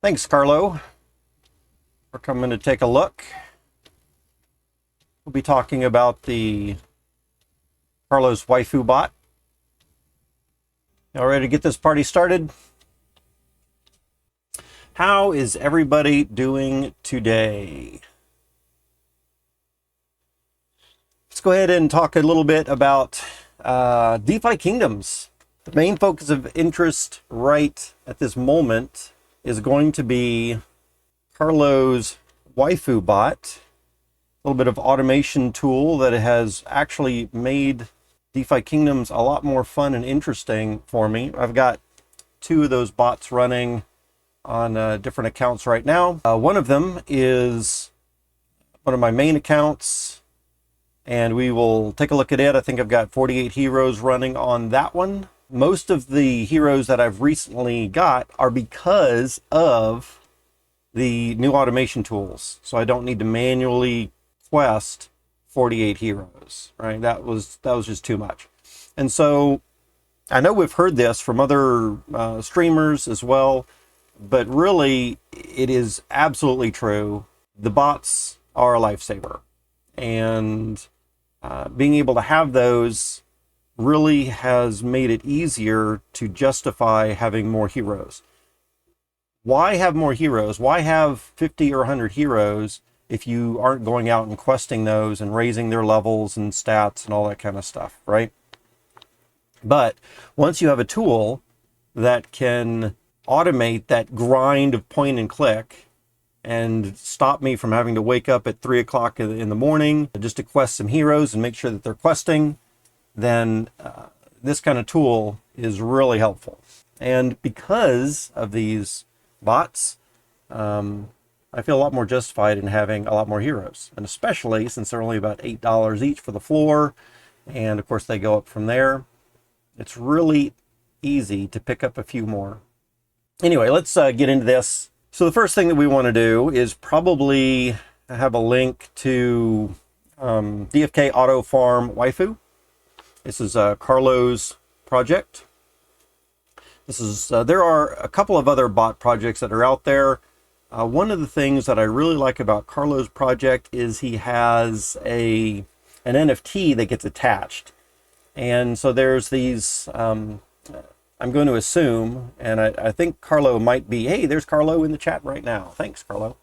Thanks, Carlo. We're coming to take a look. We'll be talking about the Carlo's Waifu bot. Y'all ready to get this party started? How is everybody doing today? Let's go ahead and talk a little bit about DeFi Kingdoms. The main focus of interest right at this moment is going to be Carlo's Waifu bot, a little bit of automation tool that has actually made DeFi Kingdoms a lot more fun and interesting for me. I've got two of those bots running on different accounts right now. One of them is one of my main accounts, and we will take a look at it. I think I've got 48 heroes running on that one. Most of the heroes that I've recently got are because of the new automation tools. So I don't need to manually quest 48 heroes, right? That was just too much. And so I know we've heard this from other streamers as well, but really it is absolutely true. The bots are a lifesaver, and being able to have those really has made it easier to justify having more heroes. Why have more heroes? Why have 50 or 100 heroes if you aren't going out and questing those and raising their levels and stats and all that kind of stuff, right? But once you have a tool that can automate that grind of point and click and stop me from having to wake up at 3 o'clock in the morning just to quest some heroes and make sure that they're questing, then this kind of tool is really helpful. And because of these bots, I feel a lot more justified in having a lot more heroes, and especially since they're only about $8 each for the floor, and of course they go up from there. It's really easy to pick up a few more. Anyway, let's get into this. So the first thing that we want to do is probably have a link to DFK Auto Farm Waifu. This is Carlo's project. This is there are a couple of other bot projects that are out there. One of the things that I really like about Carlo's project is he has an NFT that gets attached. And so there's these, I'm going to assume, and I think Carlo might be, hey, there's Carlo in the chat right now. Thanks, Carlo.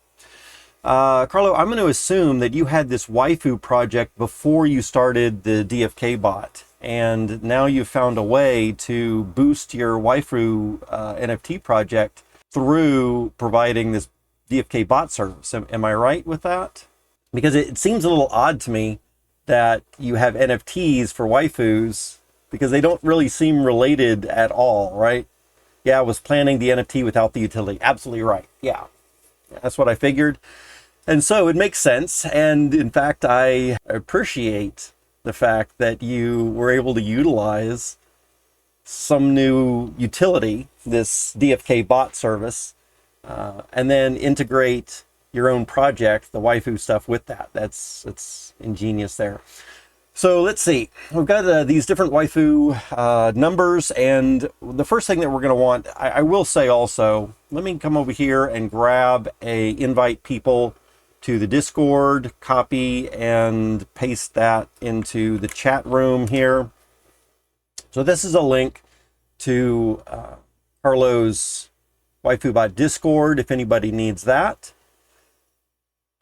Carlo, I'm going to assume that you had this Waifu project before you started the DFK bot, and now you've found a way to boost your Waifu NFT project through providing this DFK bot service. Am I right with that? Because it seems a little odd to me that you have NFTs for waifus, because they don't really seem related at all, right? Yeah, I was planning the NFT without the utility. Absolutely right. Yeah, that's what I figured. And so it makes sense. And in fact, I appreciate the fact that you were able to utilize some new utility, this DFK bot service, and then integrate your own project, the Waifu stuff, with that. It's ingenious there. So let's see. We've got these different Waifu numbers, and the first thing that we're going to want, I will say also, let me come over here and grab invite people to the Discord, copy and paste that into the chat room here. So this is a link to Carlo's Waifu bot Discord if anybody needs that.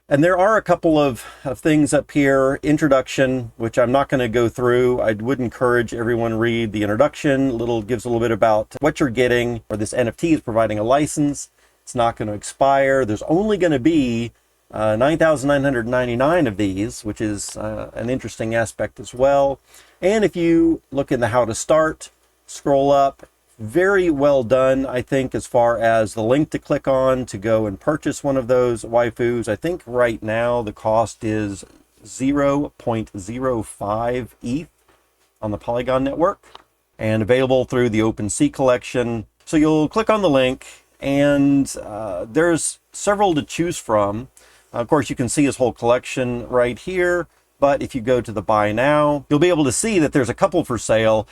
And there are a couple of things up here. Introduction, which I'm not going to go through. I would encourage everyone read the introduction. Gives a little bit about what you're getting, or this NFT is providing a license. It's not going to expire. There's only going to be 9,999 of these, which is an interesting aspect as well. And if you look in the how to start, scroll up, very well done, I think, as far as the link to click on to go and purchase one of those waifus. I think right now the cost is 0.05 ETH on the Polygon network, and available through the OpenSea collection. So you'll click on the link, and there's several to choose from. Of course, you can see his whole collection right here, But if you go to the buy now, you'll be able to see that there's a couple for sale.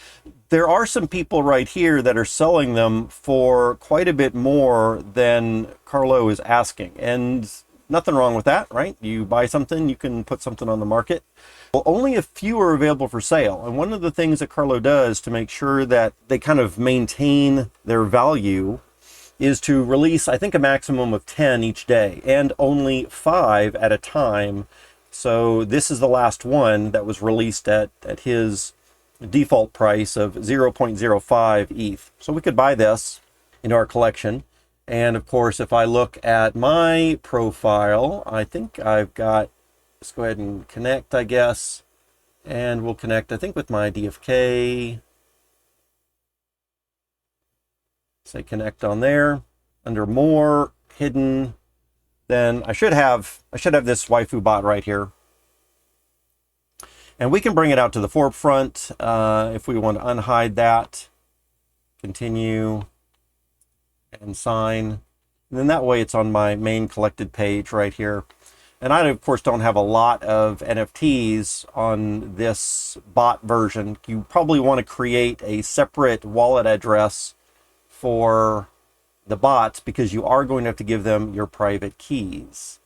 There are some people right here that are selling them for quite a bit more than Carlo is asking. And nothing wrong with that, right? You buy something, you can put something on the market. Well, only a few are available for sale. And one of the things that Carlo does to make sure that they kind of maintain their value is to release, I think, a maximum of 10 each day and only 5 at a time. So this is the last one that was released at his default price of 0.05 ETH. So we could buy this into our collection. And of course, if I look at my profile, I think I've got, let's go ahead and connect, I guess. And we'll connect, I think, with my DFK. Say connect on there. Under more, hidden, then I should have this Waifu bot right here. And we can bring it out to the forefront if we want to unhide that. Continue and sign. And then that way it's on my main collected page right here. And I, of course, don't have a lot of NFTs on this bot version. You probably want to create a separate wallet address for the bots because you are going to have to give them your private keys.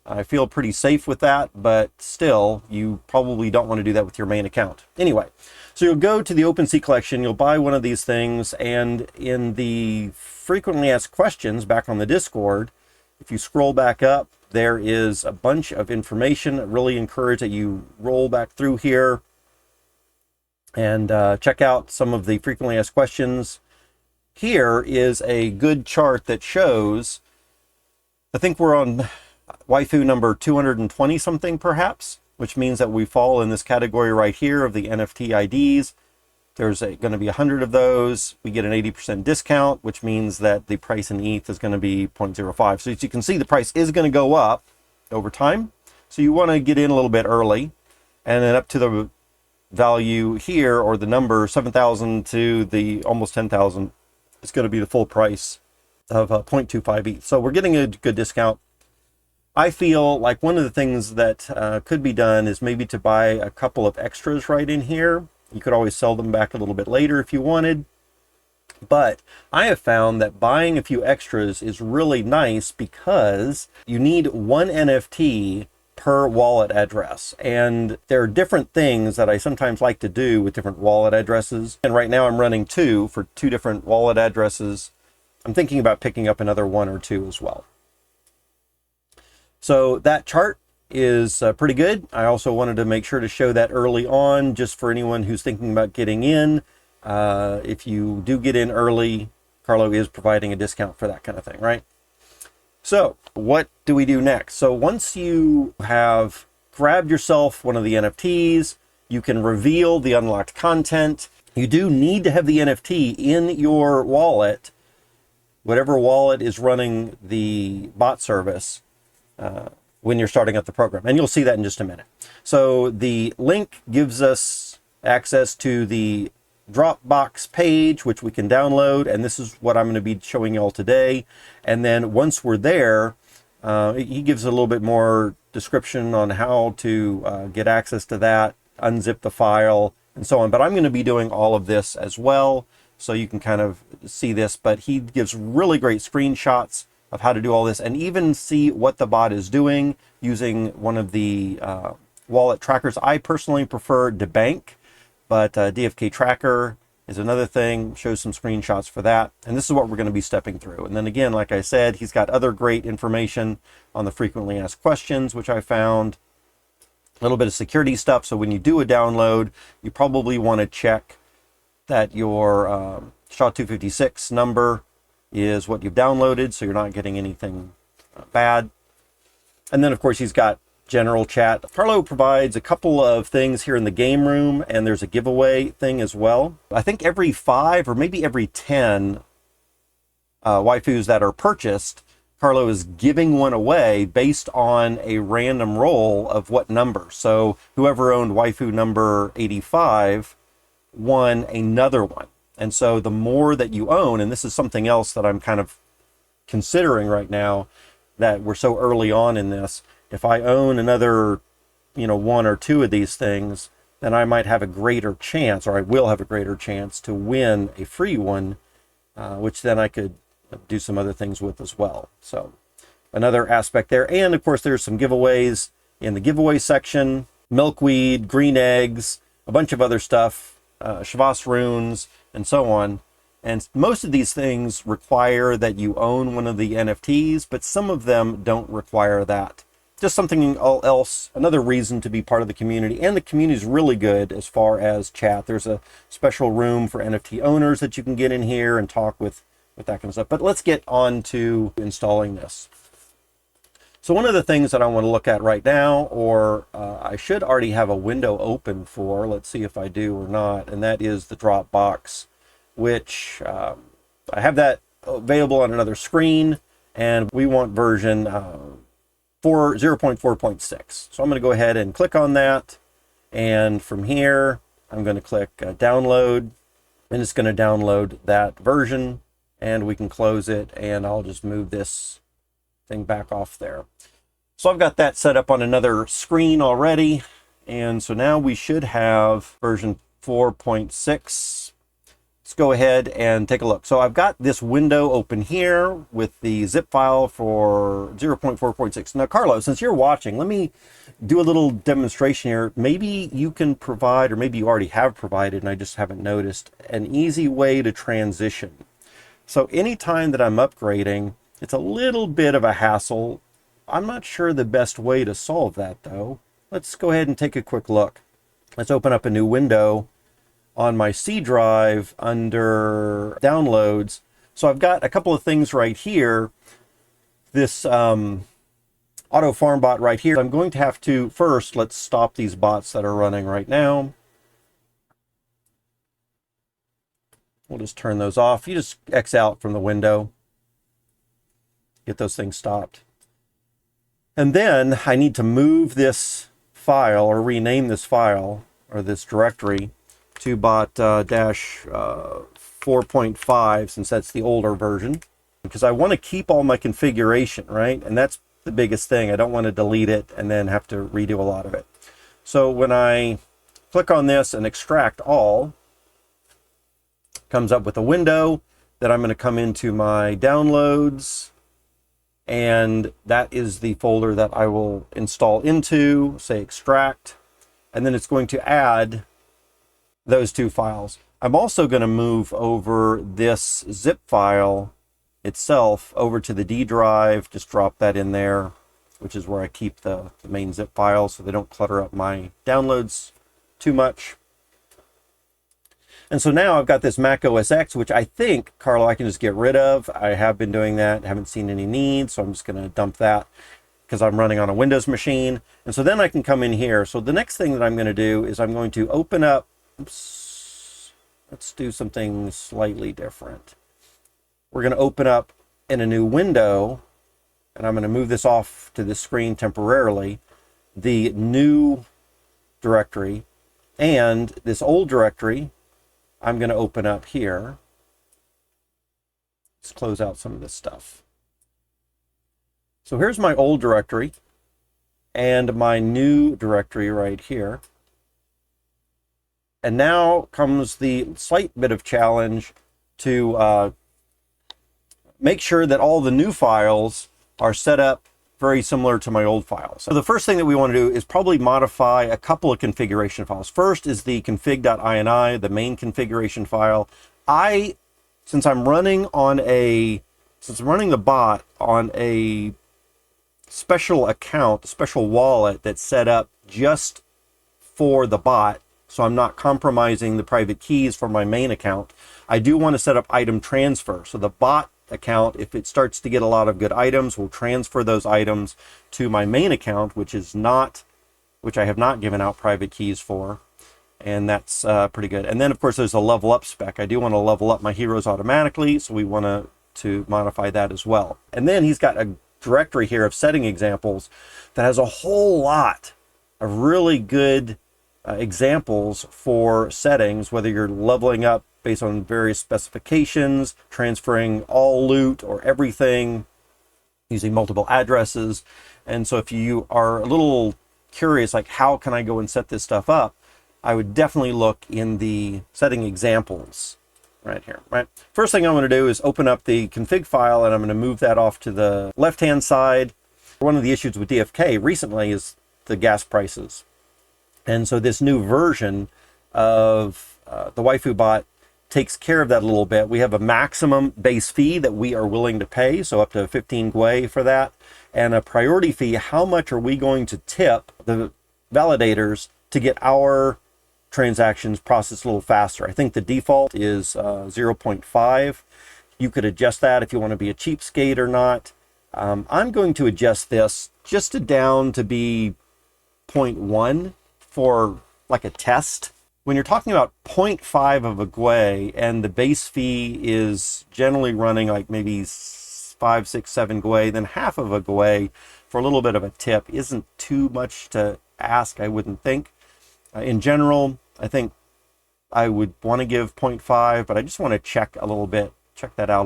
I feel pretty safe with that, but still, you probably don't want to do that with your main account. Anyway, so you'll go to the OpenSea collection, you'll buy one of these things, and in the frequently asked questions back on the Discord, if you scroll back up, there is a bunch of information. I really encourage that you roll back through here and check out some of the frequently asked questions. Here is a good chart that shows, I think we're on Waifu number 220 something perhaps, which means that we fall in this category right here of the NFT IDs. There's going to be 100 of those. We get an 80% discount, which means that the price in ETH is going to be 0.05. So as you can see, the price is going to go up over time. So you want to get in a little bit early, and then up to the value here, or the number 7,000 to the almost 10,000, it's going to be the full price of 0.25 ETH. So we're getting a good discount. I feel like one of the things that could be done is maybe to buy a couple of extras right in here. You could always sell them back a little bit later if you wanted. But I have found that buying a few extras is really nice because you need one NFT per wallet address. And there are different things that I sometimes like to do with different wallet addresses. And right now I'm running 2 for 2 different wallet addresses. I'm thinking about picking up another 1 or 2 as well. So that chart is pretty good. I also wanted to make sure to show that early on, just for anyone who's thinking about getting in. If you do get in early, Carlo is providing a discount for that kind of thing, right? So what do we do next? So once you have grabbed yourself one of the NFTs, you can reveal the unlocked content. You do need to have the NFT in your wallet, whatever wallet is running the bot service, when you're starting up the program. And you'll see that in just a minute. So the link gives us access to the Dropbox page, which we can download. And this is what I'm going to be showing you all today. And then once we're there, he gives a little bit more description on how to get access to that, unzip the file, and so on. But I'm going to be doing all of this as well, so you can kind of see this. But he gives really great screenshots of how to do all this, and even see what the bot is doing using one of the wallet trackers. I personally prefer DeBank, but DFK Tracker is another thing. Shows some screenshots for that. And this is what we're going to be stepping through. And then again, like I said, he's got other great information on the frequently asked questions, which I found. A little bit of security stuff. So when you do a download, you probably want to check that your SHA-256 number is what you've downloaded, so you're not getting anything bad. And then of course he's got general chat. Carlo provides a couple of things here in the game room, and there's a giveaway thing as well. I think every 5 or maybe every 10 waifus that are purchased, Carlo is giving one away based on a random roll of what number. So whoever owned waifu number 85 won another one. And so the more that you own, and this is something else that I'm kind of considering right now, that we're so early on in this, if I own another one or two of these things, then I might have a greater chance, or I will have a greater chance to win a free one, which then I could do some other things with as well. So another aspect there. And of course, there's some giveaways in the giveaway section: milkweed, green eggs, a bunch of other stuff, Shavas runes, and so on. And most of these things require that you own one of the NFTs, but some of them don't require that. Just something else, another reason to be part of the community. And the community is really good as far as chat. There's a special room for NFT owners that you can get in here and talk with that kind of stuff. But let's get on to installing this. So one of the things that I want to look at right now, or I should already have a window open for, let's see if I do or not, and that is the Dropbox, which I have that available on another screen, and we want version 0.4.6. So I'm going to go ahead and click on that, and from here I'm going to click download, and it's going to download that version, and we can close it, and I'll just move this thing back off there. So I've got that set up on another screen already, and so now we should have version 4.6. Let's go ahead and take a look. So I've got this window open here with the zip file for 0.4.6. Now, Carlo, since you're watching, let me do a little demonstration here. Maybe you can provide, or maybe you already have provided, and I just haven't noticed, an easy way to transition. So anytime that I'm upgrading, it's a little bit of a hassle. I'm not sure the best way to solve that, though. Let's go ahead and take a quick look. Let's open up a new window on my C drive under downloads. So I've got a couple of things right here. This Auto Farm Bot right here. I'm going to have to first, let's stop these bots that are running right now. We'll just turn those off. You just X out from the window. Get those things stopped. And then I need to move this file, or rename this file, or this directory, to bot dash 4.5, since that's the older version, because I want to keep all my configuration, right? And that's the biggest thing. I don't want to delete it and then have to redo a lot of it. So when I click on this and extract all, it comes up with a window that I'm going to come into my downloads, and that is the folder that I will install into. Say extract, and then it's going to add those two files. I'm also going to move over this zip file itself over to the D drive. Just drop that in there, which is where I keep the main zip files, so they don't clutter up my downloads too much. And so now I've got this Mac OS X, which I think, Carlo, I can just get rid of. I have been doing that, haven't seen any need, so I'm just going to dump that because I'm running on a Windows machine. And so then I can come in here. So the next thing that I'm going to do is I'm going to open up, oops, let's do something slightly different. We're going to open up in a new window, and I'm going to move this off to this screen temporarily, the new directory, and this old directory I'm going to open up here. Let's close out some of this stuff. So here's my old directory and my new directory right here. And now comes the slight bit of challenge to make sure that all the new files are set up very similar to my old files. So the first thing that we want to do is probably modify a couple of configuration files. First is the config.ini, the main configuration file. Since I'm running the bot on a special account, a special wallet that's set up just for the bot, so I'm not compromising the private keys for my main account, I do want to set up item transfer. So the bot account, if it starts to get a lot of good items, will transfer those items to my main account, which I have not given out private keys for, and that's pretty good. And then of course there's a level up spec. I do want to level up my heroes automatically, so we want to modify that as well. And then he's got a directory here of setting examples that has a whole lot of really good examples for settings, whether you're leveling up based on various specifications, transferring all loot or everything, using multiple addresses. And so if you are a little curious, like how can I go and set this stuff up, I would definitely look in the setting examples right here, right? First thing I'm going to do is open up the config file, and I'm going to move that off to the left-hand side. One of the issues with DFK recently is the gas prices. And so this new version of the Waifu bot takes care of that a little bit. We have a maximum base fee that we are willing to pay, so up to 15 gwei for that, and a priority fee. How much are we going to tip the validators to get our transactions processed a little faster? I think the default is 0.5. You could adjust that if you want to be a cheapskate or not. I'm going to adjust this just down to be 0.1 for like a test. When you're talking about 0.5 of a gwei and the base fee is generally running like maybe 5, 6, 7 gwei, then half of a gwei for a little bit of a tip isn't too much to ask, I wouldn't think. In general, I think I would want to give 0.5, but I just want to check that out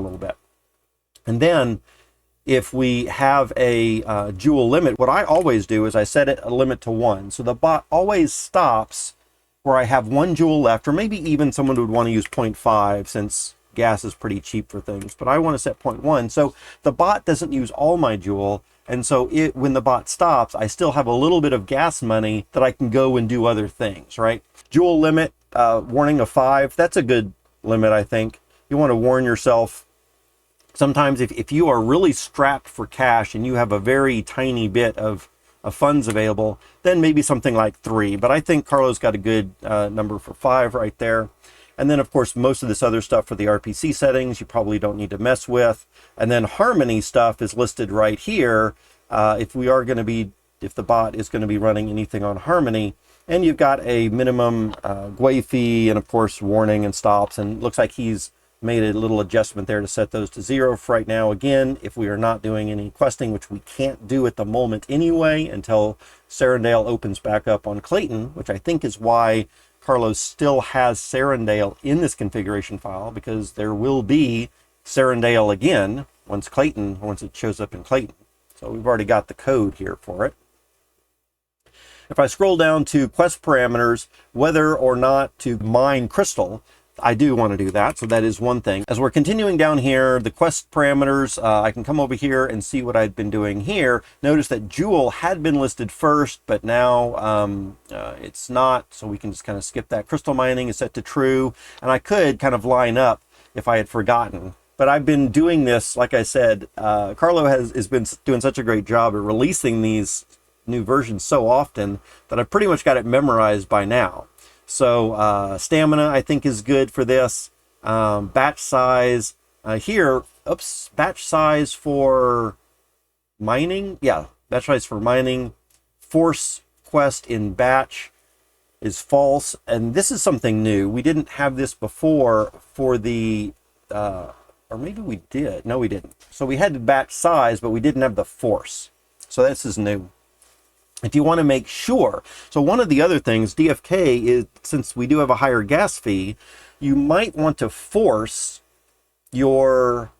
a little bit. And then if we have a joule limit, what I always do is I set it a limit to 1. So the bot always stops where I have 1 joule left, or maybe even someone would want to use 0.5 since gas is pretty cheap for things, but I want to set 0.1. So the bot doesn't use all my joule. And so when the bot stops, I still have a little bit of gas money that I can go and do other things, right? Joule limit, warning of 5. That's a good limit, I think. You want to warn yourself. Sometimes if you are really strapped for cash and you have a very tiny bit of funds available, then maybe something like 3. But I think Carlo's got a good number for 5 right there. And then, of course, most of this other stuff for the RPC settings, you probably don't need to mess with. And then Harmony stuff is listed right here. If the bot is going to be running anything on Harmony, and you've got a minimum gwei fee, and of course, warning and stops. And it looks like he's made a little adjustment there to set those to 0 for right now. Again, if we are not doing any questing, which we can't do at the moment anyway, until Serendale opens back up on Clayton, which I think is why Carlo still has Serendale in this configuration file, because there will be Serendale again once it shows up in Clayton. So we've already got the code here for it. If I scroll down to quest parameters, whether or not to mine crystal, I do want to do that, so that is one thing. As we're continuing down here, the quest parameters, I can come over here and see what I'd been doing here. Notice that Joule had been listed first, but now it's not, so we can just kind of skip that. Crystal mining is set to true, and I could kind of line up if I had forgotten. But I've been doing this, like I said, Carlo has been doing such a great job at releasing these new versions so often that I've pretty much got it memorized by now. So stamina, I think, is good for this. Batch size batch size for mining. Yeah, batch size for mining. Force quest in batch is false. And this is something new. We didn't have this before for the, or maybe we did. No, we didn't. So we had the batch size, but we didn't have the force. So this is new. If you want to make sure, so one of the other things, DFK, is since we do have a higher gas fee, you might want to force your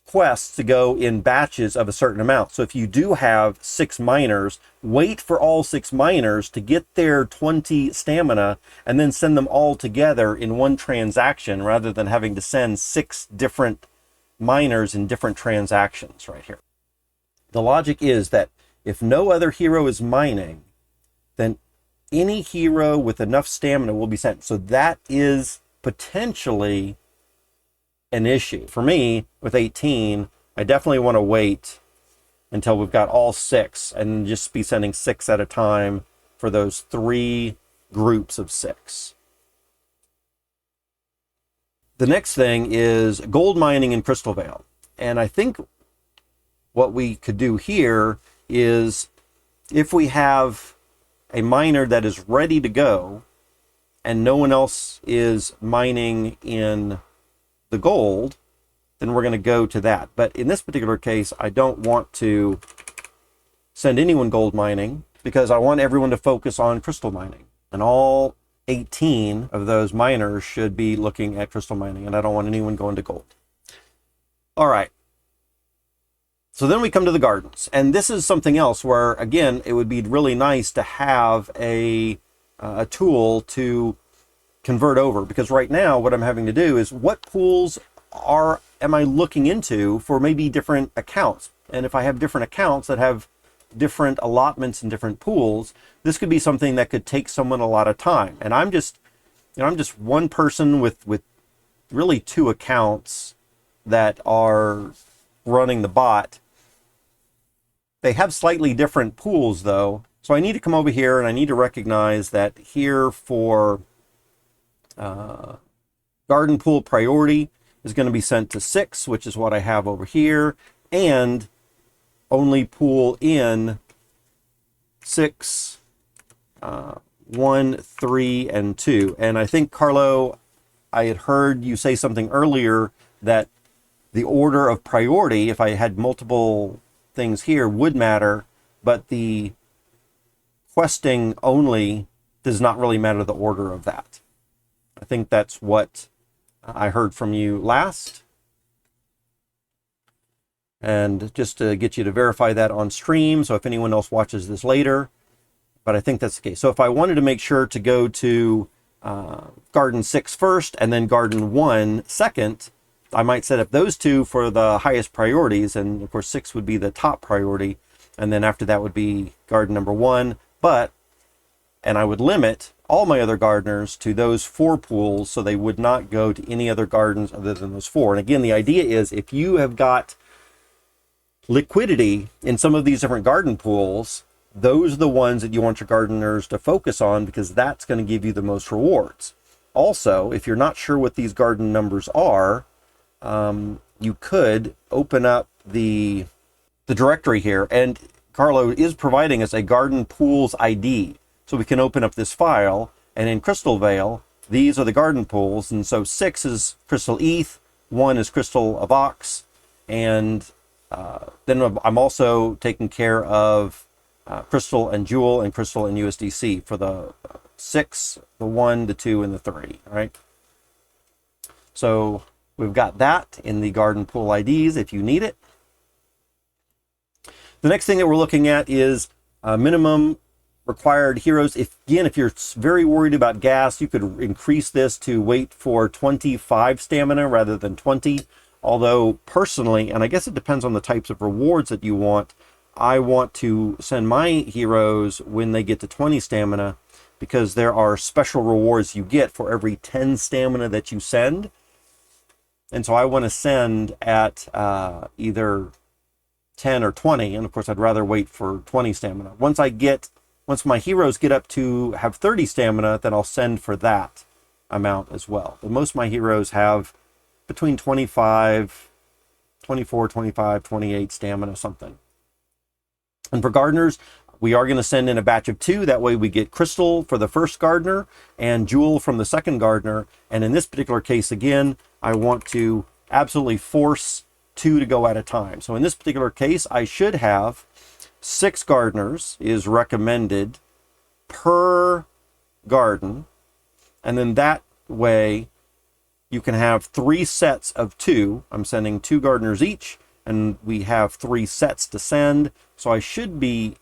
quests to go in batches of a certain amount. So if you do have 6 miners, wait for all 6 miners to get their 20 stamina and then send them all together in one transaction rather than having to send 6 different miners in different transactions right here. The logic is that if no other hero is mining, then any hero with enough stamina will be sent. So that is potentially an issue. For me, with 18, I definitely want to wait until we've got all 6 and just be sending 6 at a time for those 3 groups of 6. The next thing is gold mining in Crystal Vale. And I think what we could do here is if we have a miner that is ready to go and no one else is mining in the gold, then we're going to go to that. But in this particular case, I don't want to send anyone gold mining because I want everyone to focus on crystal mining. And all 18 of those miners should be looking at crystal mining, and I don't want anyone going to gold. All right. So then we come to the gardens, and this is something else where, again, it would be really nice to have a tool to convert over, because right now what I'm having to do is what pools am I looking into for maybe different accounts. And if I have different accounts that have different allotments and different pools, this could be something that could take someone a lot of time. And I'm just one person with really 2 accounts that are running the bot. They have slightly different pools though. So I need to come over here and I need to recognize that here for garden pool priority is going to be sent to 6, which is what I have over here, and only pool in 6, 1, 3, and 2. And I think, Carlo, I had heard you say something earlier that the order of priority, if I had multiple things here, would matter, but the questing only does not really matter the order of that. I think that's what I heard from you last. And just to get you to verify that on stream, so if anyone else watches this later, but I think that's the case. So if I wanted to make sure to go to garden 6 first and then garden 1 second, I might set up those 2 for the highest priorities, and of course 6 would be the top priority, and then after that would be garden number 1. And I would limit all my other gardeners to those 4 pools, so they would not go to any other gardens other than those 4. And again, the idea is if you have got liquidity in some of these different garden pools, those are the ones that you want your gardeners to focus on, because that's going to give you the most rewards. Also, if you're not sure what these garden numbers are, you could open up the directory here, and Carlo is providing us a garden pools ID. So we can open up this file, and in Crystal Vale, these are the garden pools. And so 6 is Crystal ETH, 1 is Crystal Avox, and then I'm also taking care of Crystal and Jewel and Crystal and USDC for the 6, the 1, the 2, and the 3. All right. So we've got that in the garden pool IDs if you need it. The next thing that we're looking at is minimum required heroes. If you're very worried about gas, you could increase this to wait for 25 stamina rather than 20. Although personally, and I guess it depends on the types of rewards that you want, I want to send my heroes when they get to 20 stamina, because there are special rewards you get for every 10 stamina that you send. And so I want to send at either 10 or 20, and of course I'd rather wait for 20 stamina. Once my heroes get up to have 30 stamina, then I'll send for that amount as well. But most of my heroes have between 25, 24, 25, 28 stamina, something. And for gardeners, we are going to send in a batch of 2. That way we get Crystal for the first gardener and Jewel from the second gardener. And in this particular case, again, I want to absolutely force 2 to go at a time. So in this particular case, I should have 6 gardeners is recommended per garden. And then that way you can have 3 sets of 2. I'm sending 2 gardeners each, and we have 3 sets to send. So I should be,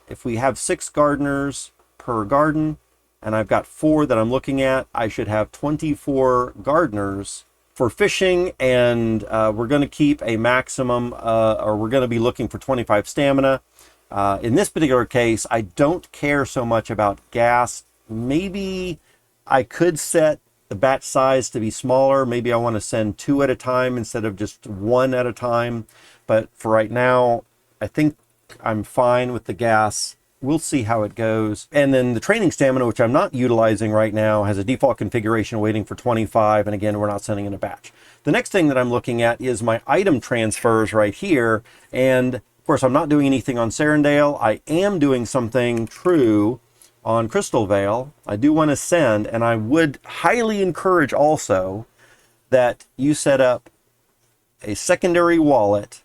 if we have 6 gardeners per garden, and I've got 4 that I'm looking at, I should have 24 gardeners for fishing. And we're going to keep a maximum, or we're going to be looking for 25 stamina. In this particular case, I don't care so much about gas. Maybe I could set the batch size to be smaller. Maybe I want to send 2 at a time instead of just 1 at a time. But for right now, I think I'm fine with the gas. We'll see how it goes. And then the training stamina, which I'm not utilizing right now, has a default configuration waiting for 25. And again, we're not sending in a batch. The next thing that I'm looking at is my item transfers right here. And of course, I'm not doing anything on Serendale. I am doing something true on Crystal Vale. I do want to send, and I would highly encourage also that you set up a secondary wallet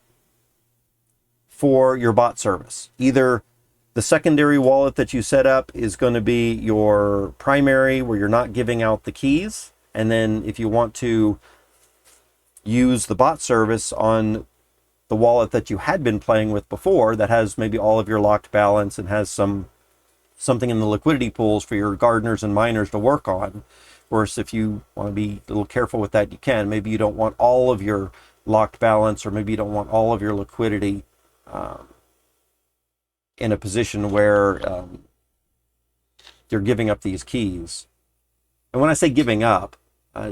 for your bot service. Either the secondary wallet that you set up is going to be your primary, where you're not giving out the keys, and then if you want to use the bot service on the wallet that you had been playing with before that has maybe all of your locked balance and has something in the liquidity pools for your gardeners and miners to work on. Of course, if you want to be a little careful with that, you can. Maybe you don't want all of your locked balance, or maybe you don't want all of your liquidity in a position where you're giving up these keys. And when I say giving up,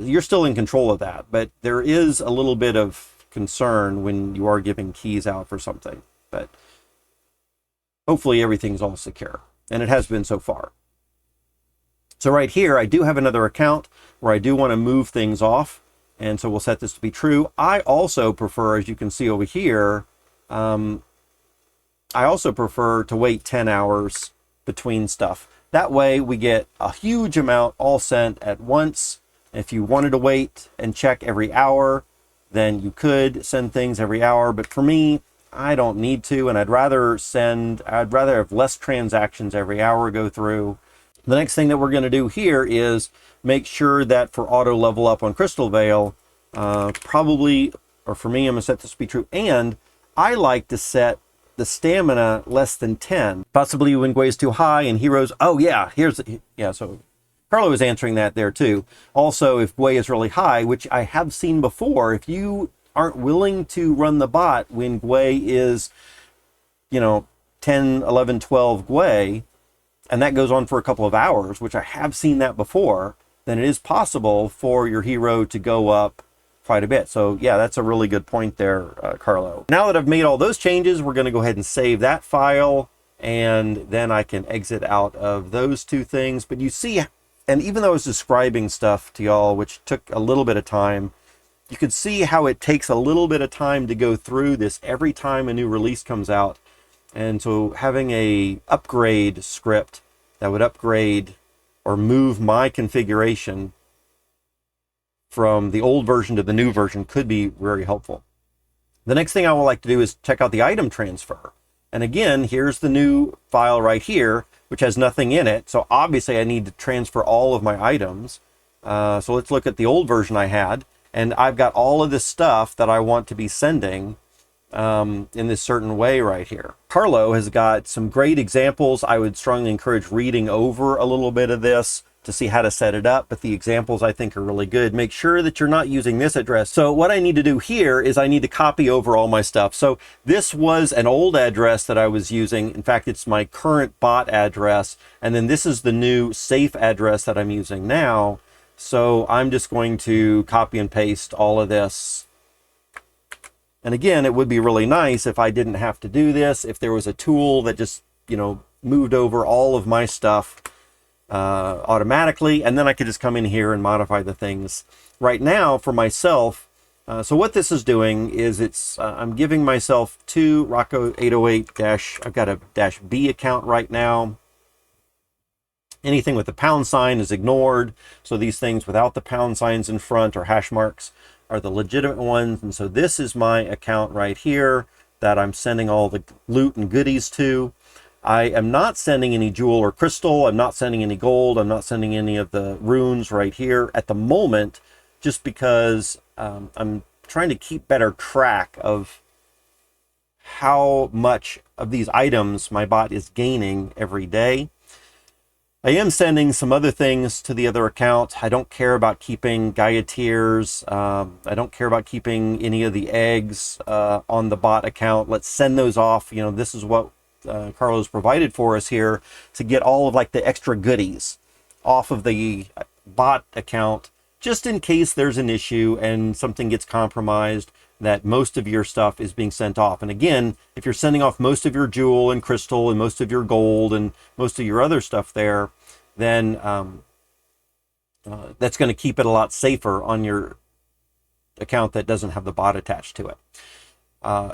you're still in control of that, but there is a little bit of concern when you are giving keys out for something. But hopefully everything's all secure, and it has been so far. So right here, I do have another account where I do want to move things off, and so we'll set this to be true. I also prefer, as you can see over here, I also prefer to wait 10 hours between stuff. That way we get a huge amount all sent at once. If you wanted to wait and check every hour, then you could send things every hour. But for me, I don't need to, and I'd rather have less transactions every hour go through. The next thing that we're going to do here is make sure that for auto level up on Crystal Veil, probably, or for me, I'm going to set this to be true. And I like to set the stamina less than 10, possibly when Gwei is too high and heroes. Oh yeah, so Carlo is answering that there too. Also, if Gwei is really high, which I have seen before, if you aren't willing to run the bot when Gwei is, 10, 11, 12 Gwei, and that goes on for a couple of hours, which I have seen that before, then it is possible for your hero to go up quite a bit. So yeah, that's a really good point there, Carlo. Now that I've made all those changes, we're going to go ahead and save that file, and then I can exit out of those two things. But you see, and even though I was describing stuff to y'all, which took a little bit of time, you could see how it takes a little bit of time to go through this every time a new release comes out. And so having a upgrade script that would upgrade or move my configuration from the old version to the new version could be very helpful. The next thing I would like to do is check out the item transfer. And again, here's the new file right here, which has nothing in it. So obviously I need to transfer all of my items. So let's look at the old version I had. And I've got all of this stuff that I want to be sending in this certain way right here. Carlo has got some great examples. I would strongly encourage reading over a little bit of this to see how to set it up, but the examples I think are really good. Make sure that you're not using this address. So what I need to do here is I need to copy over all my stuff. So this was an old address that I was using. In fact, it's my current bot address. And then this is the new safe address that I'm using now. So I'm just going to copy and paste all of this. And again, it would be really nice if I didn't have to do this, if there was a tool that just, moved over all of my stuff automatically, and then I could just come in here and modify the things. Right now, for myself, so what this is doing is I'm giving myself two Rocco 808 I've got a -B account right now. Anything with the pound sign is ignored. So these things without the pound signs in front or hash marks are the legitimate ones. And so this is my account right here that I'm sending all the loot and goodies to. I am not sending any jewel or crystal. I'm not sending any gold. I'm not sending any of the runes right here at the moment, just because I'm trying to keep better track of how much of these items my bot is gaining every day. I am sending some other things to the other account. I don't care about keeping Gaia tiers. I don't care about keeping any of the eggs on the bot account. Let's send those off. This is what Carlo's provided for us here, to get all of like the extra goodies off of the bot account, just in case there's an issue and something gets compromised, that most of your stuff is being sent off. And again, if you're sending off most of your jewel and crystal and most of your gold and most of your other stuff there, then that's going to keep it a lot safer on your account that doesn't have the bot attached to it.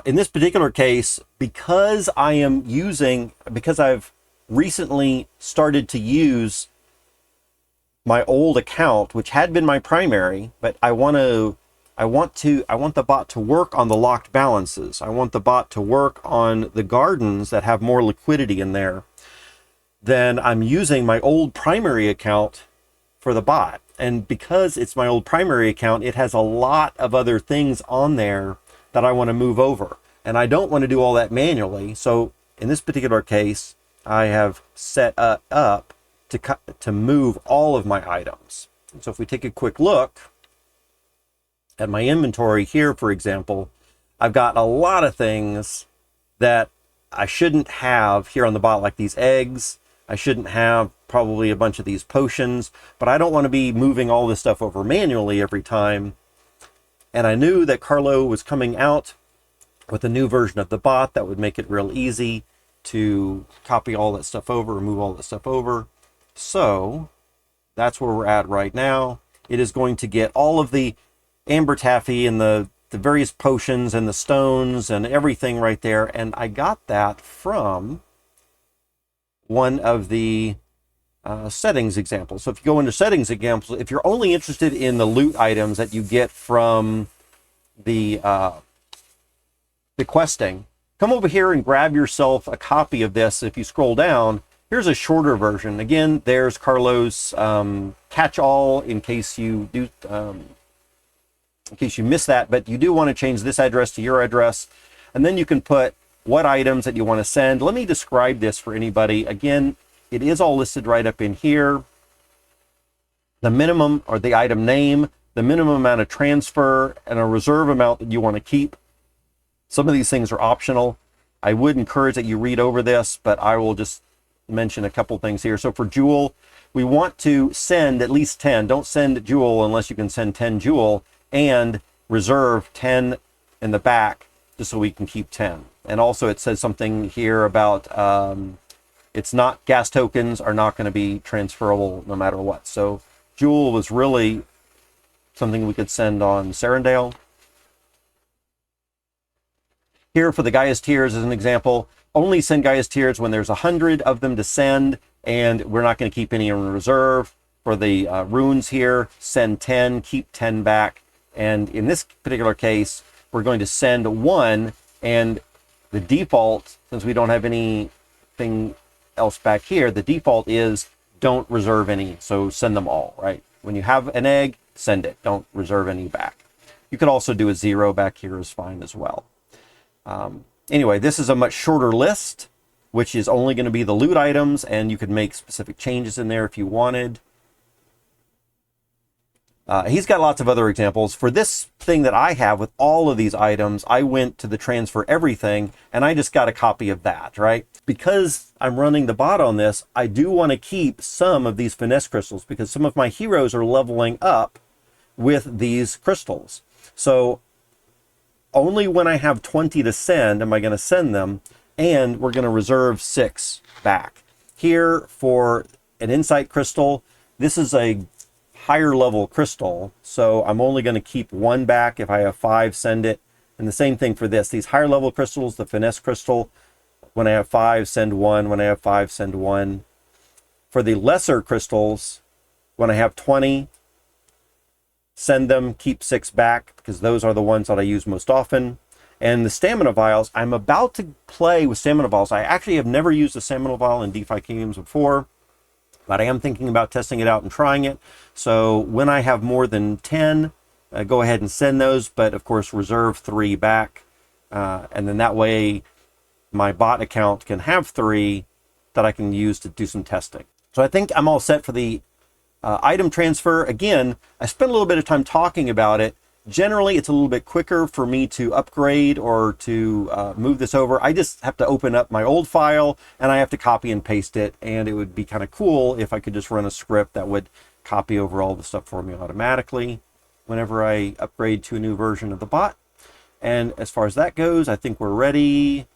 In this particular case, because I've recently started to use my old account, which had been my primary, but I want the bot to work on the locked balances. I want the bot to work on the gardens that have more liquidity in there. Then I'm using my old primary account for the bot. And because it's my old primary account, it has a lot of other things on there that I want to move over. And I don't want to do all that manually. So in this particular case, I have set up to move all of my items. And so if we take a quick look at my inventory here, for example, I've got a lot of things that I shouldn't have here on the bot, like these eggs. I shouldn't have probably a bunch of these potions, but I don't want to be moving all this stuff over manually every time. And I knew that Carlo was coming out with a new version of the bot that would make it real easy to copy all that stuff over, move all that stuff over. So that's where we're at right now. It is going to get all of the amber taffy and the various potions and the stones and everything right there. And I got that from one of the settings examples. So if you go into settings examples, if you're only interested in the loot items that you get from the questing, come over here and grab yourself a copy of this. If you scroll down, here's a shorter version. Again, there's Carlo's catch-all in case you do, in case you miss that, but you do want to change this address to your address, and then you can put what items that you want to send. Let me describe this for anybody. Again, it is all listed right up in here. The minimum, or the item name, the minimum amount of transfer, and a reserve amount that you want to keep. Some of these things are optional. I would encourage that you read over this, but I will just mention a couple things here. So for Jewel, we want to send at least 10. Don't send Jewel unless you can send 10 Jewel, and reserve 10 in the back just so we can keep 10. And also it says something here about it's not, gas tokens are not going to be transferable no matter what. So Jewel was really something we could send on Serendale. Here for the Gaia's Tears as an example, only send Gaia's Tears when there's 100 of them to send, and we're not going to keep any in reserve. For the runes here, send 10, keep 10 back. And in this particular case, we're going to send 1, and the default, since we don't have anything else back here, the default is don't reserve any, so send them all, right? When you have an egg, send it, don't reserve any back. You could also do a 0 back here is fine as well. Anyway, this is a much shorter list, which is only going to be the loot items, and you could make specific changes in there if you wanted. He's got lots of other examples. For this thing that I have with all of these items, I went to the transfer everything, and I just got a copy of that, right? Because I'm running the bot on this, I do want to keep some of these finesse crystals because some of my heroes are leveling up with these crystals. So only when I have 20 to send am I going to send them, and we're going to reserve 6 back. Here for an insight crystal, this is a higher level crystal, so I'm only going to keep 1 back. If I have 5, send it. And the same thing for this. These higher level crystals, the finesse crystal, when I have 5, send 1. When I have 5, send 1. For the lesser crystals, when I have 20, send them, keep 6 back, because those are the ones that I use most often. And the stamina vials, I'm about to play with stamina vials. I actually have never used a stamina vial in DeFi Kingdoms before, but I am thinking about testing it out and trying it. So when I have more than 10, go ahead and send those, but of course reserve 3 back. And then that way my bot account can have 3 that I can use to do some testing. So I think I'm all set for the item transfer. Again, I spent a little bit of time talking about it. Generally, it's a little bit quicker for me to upgrade or to move this over. I just have to open up my old file and I have to copy and paste it. And it would be kind of cool if I could just run a script that would copy over all the stuff for me automatically whenever I upgrade to a new version of the bot. And as far as that goes, I think we're ready.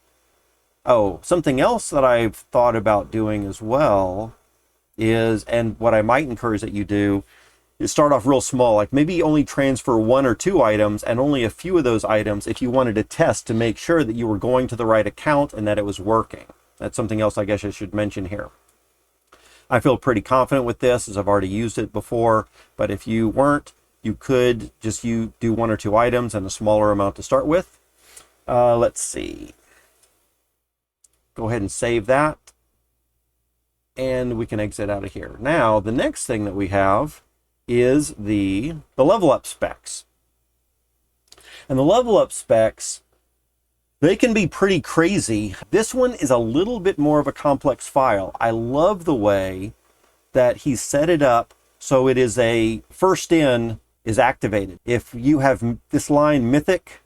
Oh, something else that I've thought about doing as well is, and what I might encourage that you do, is start off real small, like maybe only transfer 1 or 2 items, and only a few of those items if you wanted to test to make sure that you were going to the right account and that it was working. That's something else I guess I should mention here. I feel pretty confident with this as I've already used it before, but if you weren't, you could just do 1 or 2 items and a smaller amount to start with. Let's see. Go ahead and save that. And we can exit out of here. Now, the next thing that we have is the level up specs. And the level up specs They can be pretty crazy. This one is a little bit more of a complex file. I love the way that he set it up so it is a first in is activated. If you have this line mythic,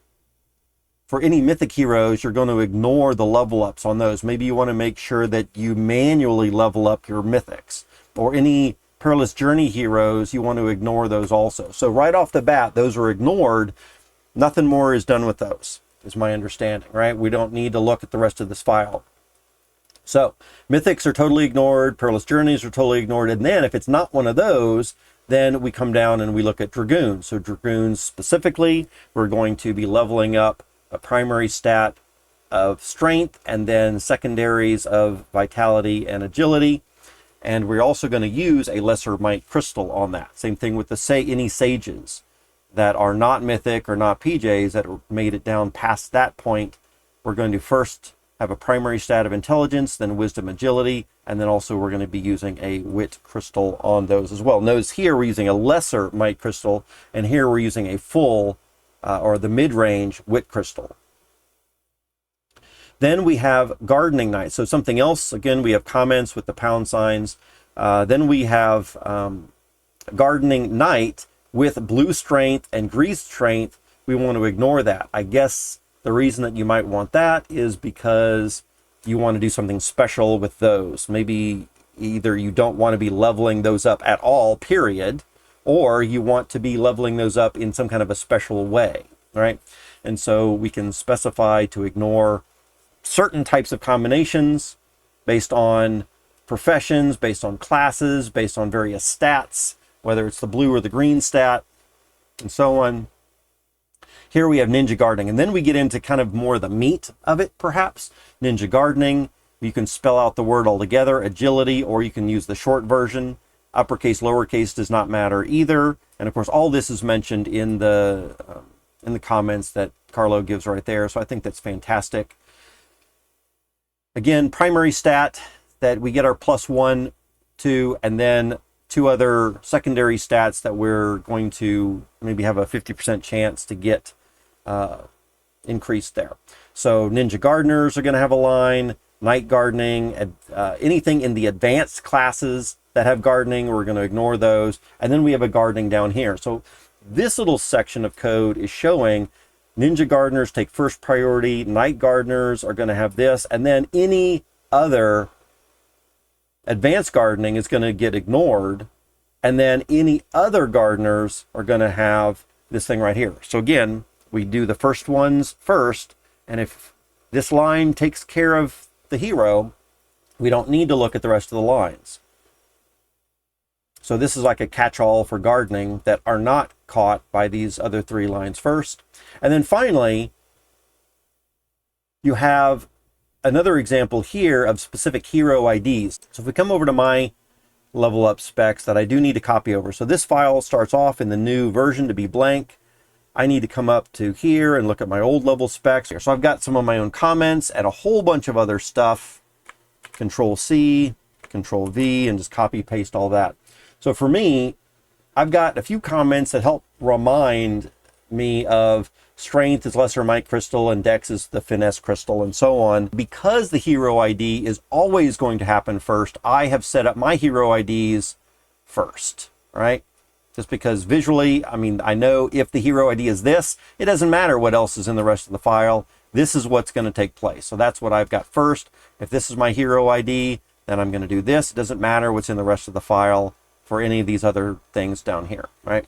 for any mythic heroes, you're going to ignore the level ups on those. Maybe you want to make sure that you manually level up your mythics. Or any perilous journey heroes, you want to ignore those also. So right off the bat, those are ignored. Nothing more is done with those, is my understanding, right? We don't need to look at the rest of this file. So mythics are totally ignored, perilous journeys are totally ignored, and then if it's not one of those, then we come down and we look at dragoons. So dragoons specifically, we're going to be leveling up a primary stat of strength and then secondaries of vitality and agility. And we're also going to use a lesser might crystal on that. Same thing with any sages that are not mythic or not PJs that made it down past that point. We're going to first have a primary stat of intelligence, then wisdom, agility, and then also we're going to be using a wit crystal on those as well. Notice here we're using a lesser might crystal, and here we're using a full or the mid-range wit crystal. Then we have gardening knight. So something else, again, we have comments with the pound signs. Then we have gardening knight with blue strength and grease strength. We want to ignore that. I guess the reason that you might want that is because you want to do something special with those. Maybe either you don't want to be leveling those up at all, period, or you want to be leveling those up in some kind of a special way, right? And so we can specify to ignore certain types of combinations based on professions, based on classes, based on various stats, whether it's the blue or the green stat, and so on. Here we have ninja gardening, and then we get into kind of more the meat of it, perhaps. Ninja gardening, you can spell out the word altogether, agility, or you can use the short version. Uppercase, lowercase does not matter either. And of course, all this is mentioned in the comments that Carlo gives right there. So I think that's fantastic. Again, primary stat that we get our +1 to, and then 2 other secondary stats that we're going to maybe have a 50% chance to get increased there. So ninja gardeners are going to have a line, night gardening, anything in the advanced classes that have gardening, we're going to ignore those. And then we have a gardening down here. So this little section of code is showing ninja gardeners take first priority, night gardeners are going to have this, and then any other advanced gardening is going to get ignored, and then any other gardeners are going to have this thing right here. So again, we do the first ones first, and if this line takes care of the hero, we don't need to look at the rest of the lines. So this is like a catch-all for gardening that are not caught by these other 3 lines first. And then finally, you have another example here of specific hero IDs. So if we come over to my level up specs that I do need to copy over. So this file starts off in the new version to be blank. I need to come up to here and look at my old level specs here. So I've got some of my own comments and a whole bunch of other stuff. Control C, Control V, and just copy paste all that. So for me, I've got a few comments that help remind me of strength is lesser might crystal and dex is the finesse crystal and so on. Because the hero ID is always going to happen first, I have set up my hero IDs first, right? Just because visually, I mean, I know if the hero ID is this, it doesn't matter what else is in the rest of the file. This is what's going to take place. So that's what I've got first. If this is my hero ID, then I'm going to do this. It doesn't matter what's in the rest of the file for any of these other things down here, right?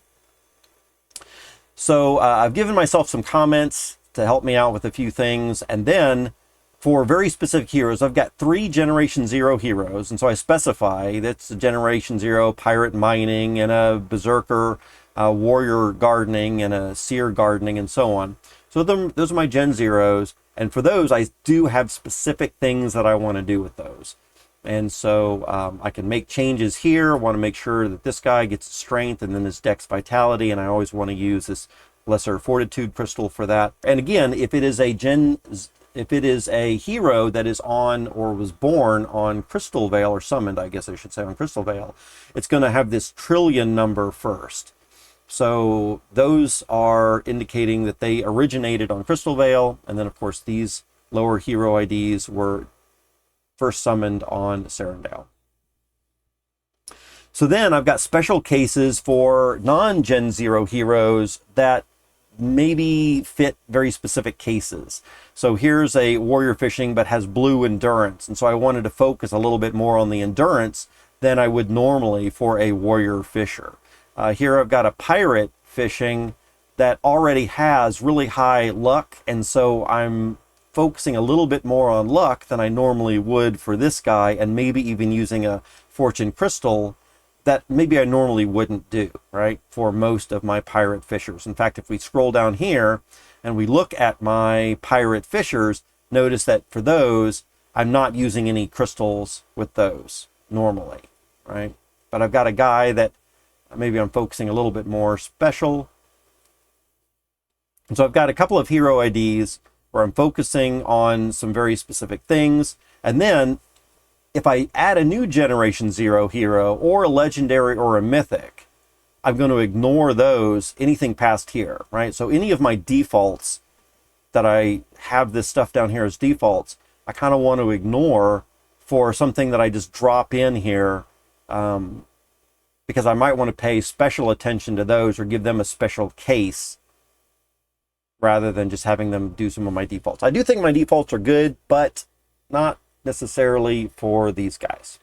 So I've given myself some comments to help me out with a few things. And then for very specific heroes, I've got 3 Generation 0 heroes. And so I specify that's a Generation 0 pirate mining and a berserker warrior gardening and a seer gardening and so on. So those are my Gen 0s. And for those, I do have specific things that I want to do with those. And so I can make changes here. I want to make sure that this guy gets strength and then his dex vitality. And I always want to use this lesser fortitude crystal for that. And again, if it is a hero that is on or was born on Crystal Veil, or summoned, I guess I should say, on Crystal Veil, it's going to have this trillion number first. So those are indicating that they originated on Crystal Vale. And then, of course, these lower hero IDs were first summoned on Serendale. So then I've got special cases for non-Gen 0 heroes that maybe fit very specific cases. So here's a warrior fishing but has blue endurance. And so I wanted to focus a little bit more on the endurance than I would normally for a warrior fisher. Here I've got a pirate fishing that already has really high luck. And so I'm focusing a little bit more on luck than I normally would for this guy, and maybe even using a fortune crystal that maybe I normally wouldn't do, right, for most of my pirate fishers. In fact, if we scroll down here and we look at my pirate fishers, notice that for those, I'm not using any crystals with those normally, right? But I've got a guy that maybe I'm focusing a little bit more special. And so I've got a couple of hero IDs where I'm focusing on some very specific things. And then if I add a new Generation 0 hero or a legendary or a mythic, I'm going to ignore those, anything past here, right? So any of my defaults that I have this stuff down here as defaults, I kind of want to ignore for something that I just drop in here, because I might want to pay special attention to those or give them a special case rather than just having them do some of my defaults. I do think my defaults are good, but not necessarily for these guys.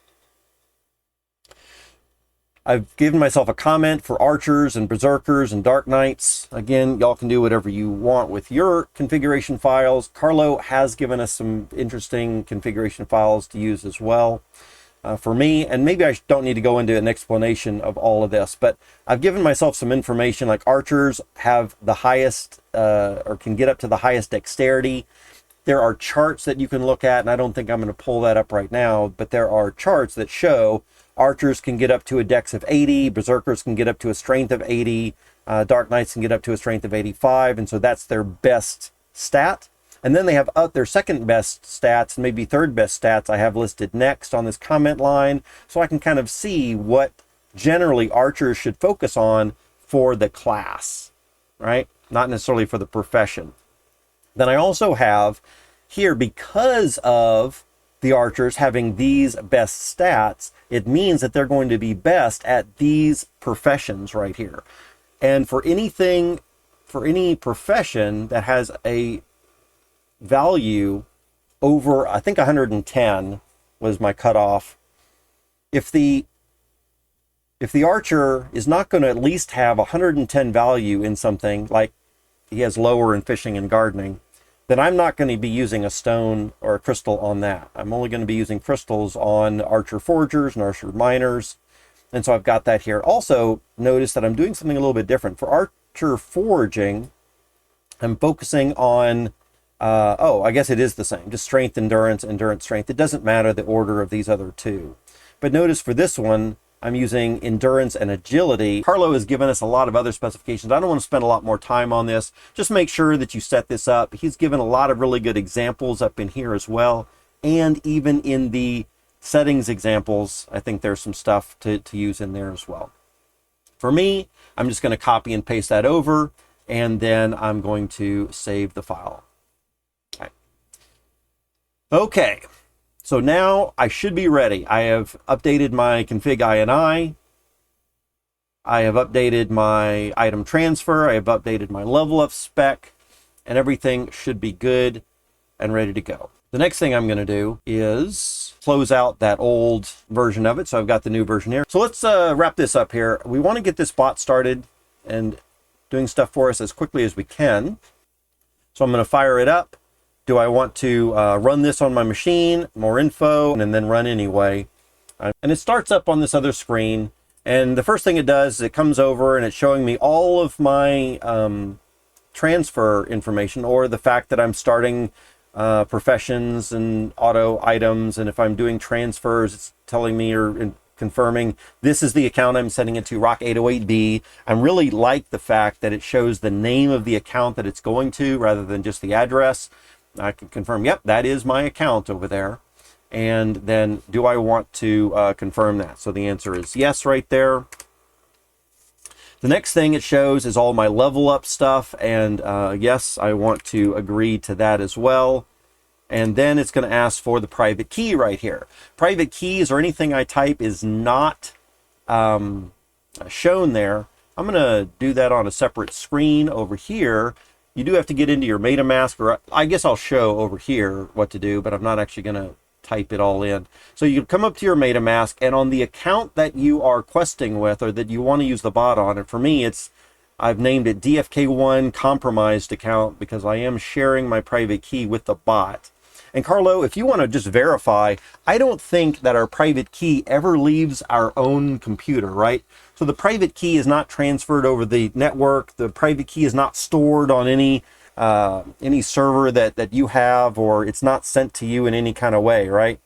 I've given myself a comment for archers and berserkers and dark knights. Again, y'all can do whatever you want with your configuration files. Carlo has given us some interesting configuration files to use as well. For me, and maybe I don't need to go into an explanation of all of this, but I've given myself some information, like archers have the highest or can get up to the highest dexterity. There are charts that you can look at, and I don't think I'm going to pull that up right now, but there are charts that show archers can get up to a dex of 80, berserkers can get up to a strength of 80, dark knights can get up to a strength of 85, and so that's their best stat. And then they have their second best stats, and maybe third best stats I have listed next on this comment line, so I can kind of see what generally archers should focus on for the class, right? Not necessarily for the profession. Then I also have here, because of the archers having these best stats, it means that they're going to be best at these professions right here. And for anything, for any profession that has a value over, I think 110 was my cutoff. If the archer is not going to at least have 110 value in something, like he has lower in fishing and gardening, then I'm not going to be using a stone or a crystal on that. I'm only going to be using crystals on archer forgers and archer miners. And so I've got that here. Also, notice that I'm doing something a little bit different. For archer forging, I'm focusing on I guess it is the same, just strength, endurance, endurance, strength. It doesn't matter the order of these other two. But notice for this one, I'm using endurance and agility. Carlo has given us a lot of other specifications. I don't want to spend a lot more time on this. Just make sure that you set this up. He's given a lot of really good examples up in here as well. And even in the settings examples, I think there's some stuff to use in there as well. For me, I'm just going to copy and paste that over, and then I'm going to save the file. Okay, so now I should be ready. I have updated my config.ini. I have updated my item transfer. I have updated my level up spec, and everything should be good and ready to go. The next thing I'm going to do is close out that old version of it. So I've got the new version here. So let's wrap this up here. We want to get this bot started and doing stuff for us as quickly as we can. So I'm going to fire it up. Do I want to run this on my machine? More info, and then run anyway. And it starts up on this other screen. And the first thing it does is it comes over and it's showing me all of my transfer information, or the fact that I'm starting professions and auto items. And if I'm doing transfers, it's telling me or confirming this is the account I'm sending it to, Rock808B. I really like the fact that it shows the name of the account that it's going to rather than just the address. I can confirm, yep, that is my account over there. And then do I want to confirm that? So the answer is yes right there. The next thing it shows is all my level up stuff, and yes, I want to agree to that as well. And then it's going to ask for the private key right here. Private keys or anything I type is not shown there. I'm going to do that on a separate screen over here. You do have to get into your MetaMask, or I guess I'll show over here what to do, but I'm not actually going to type it all in. So you come up to your MetaMask, and on the account that you are questing with, or that you want to use the bot on, and for me I've named it DFK1 compromised account because I am sharing my private key with the bot. And Carlo, if you want to just verify, I don't think that our private key ever leaves our own computer, right? So the private key is not transferred over the network. The private key is not stored on any server that you have, or it's not sent to you in any kind of way, right?